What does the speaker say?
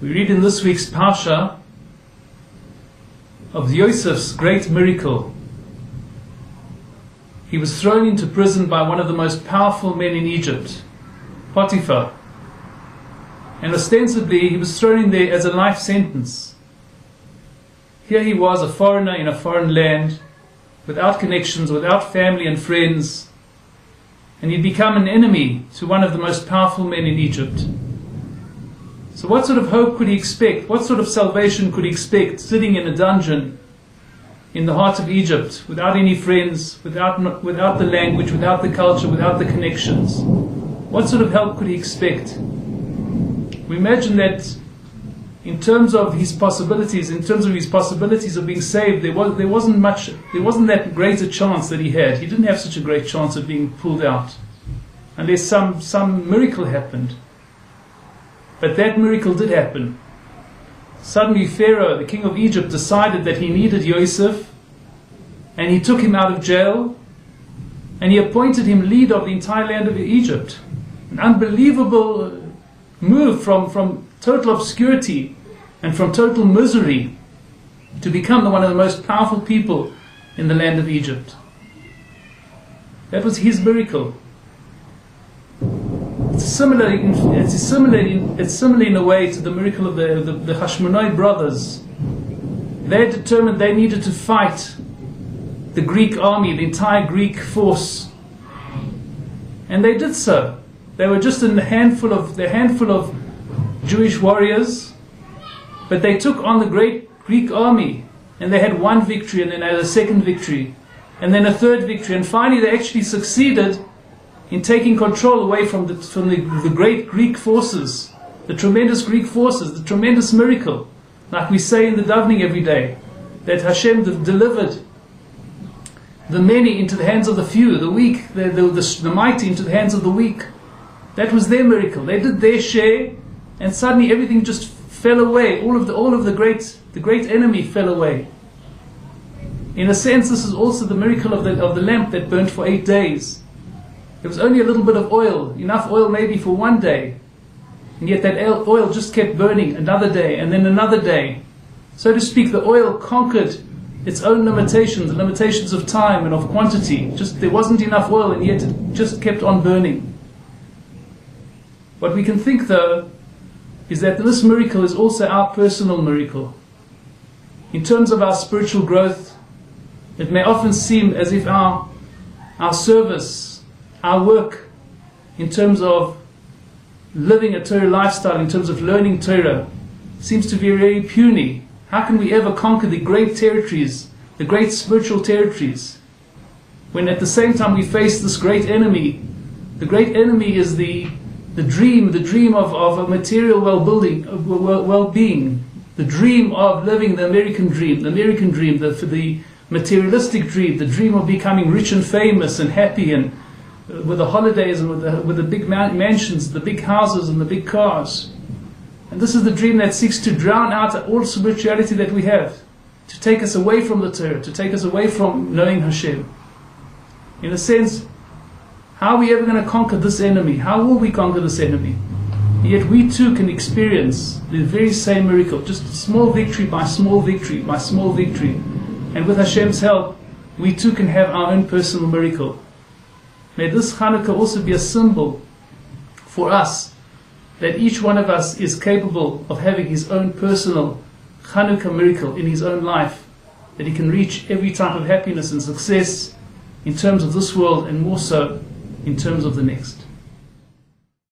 We read in this week's Parsha of Yosef's great miracle. He was thrown into prison by one of the most powerful men in Egypt, Potiphar. And ostensibly he was thrown in there as a life sentence. Here he was, a foreigner in a foreign land, without connections, without family and friends, and he'd become an enemy to one of the most powerful men in Egypt. So what sort of hope could he expect? What sort of salvation could he expect sitting in a dungeon in the heart of Egypt, without any friends, without the language, without the culture, without the connections? What sort of help could he expect? We imagine that in terms of his possibilities of being saved, there wasn't that great a chance that he had. He didn't have such a great chance of being pulled out, unless some miracle happened. But that miracle did happen. Suddenly Pharaoh, the king of Egypt, decided that he needed Yosef, and he took him out of jail, and he appointed him leader of the entire land of Egypt. An unbelievable move from total obscurity and from total misery to become one of the most powerful people in the land of Egypt. That was his miracle. It's similar in a way to the miracle of the Hashmonai brothers. They determined they needed to fight the Greek army, the entire Greek force, and they did so. They were just a handful of Jewish warriors, but they took on the great Greek army, and they had one victory, and then they had a second victory, and then a third victory, and finally they actually succeeded in taking control away from the great Greek forces, the tremendous Greek forces, the tremendous miracle, like we say in the davening every day, that Hashem delivered the many into the hands of the few, the weak, the mighty into the hands of the weak. That was their miracle. They did their share, and suddenly everything just fell away. All of the great enemy fell away. In a sense, this is also the miracle of the lamp that burnt for 8 days. There was only a little bit of oil, enough oil maybe for one day, and yet that oil just kept burning another day and then another day. So to speak, the oil conquered its own limitations, the limitations of time and of quantity. Just there wasn't enough oil, and yet it just kept on burning. What we can think, though, is that this miracle is also our personal miracle. In terms of our spiritual growth, it may often seem as if our service, our work, in terms of living a Torah lifestyle, in terms of learning Torah, seems to be very puny. How can we ever conquer the great territories, the great spiritual territories, when at the same time we face this great enemy? The great enemy is the dream of a material well-being, the dream of living the American dream, the materialistic dream, the dream of becoming rich and famous and happy and with the holidays and with the big mansions, the big houses and the big cars. And this is the dream that seeks to drown out all spirituality that we have, to take us away from the Torah, to take us away from knowing Hashem. In a sense, how are we ever going to conquer this enemy? How will we conquer this enemy? Yet we too can experience the very same miracle, just small victory by small victory by small victory. And with Hashem's help, we too can have our own personal miracle. May this Chanukah also be a symbol for us that each one of us is capable of having his own personal Chanukah miracle in his own life, that he can reach every type of happiness and success in terms of this world, and more so in terms of the next.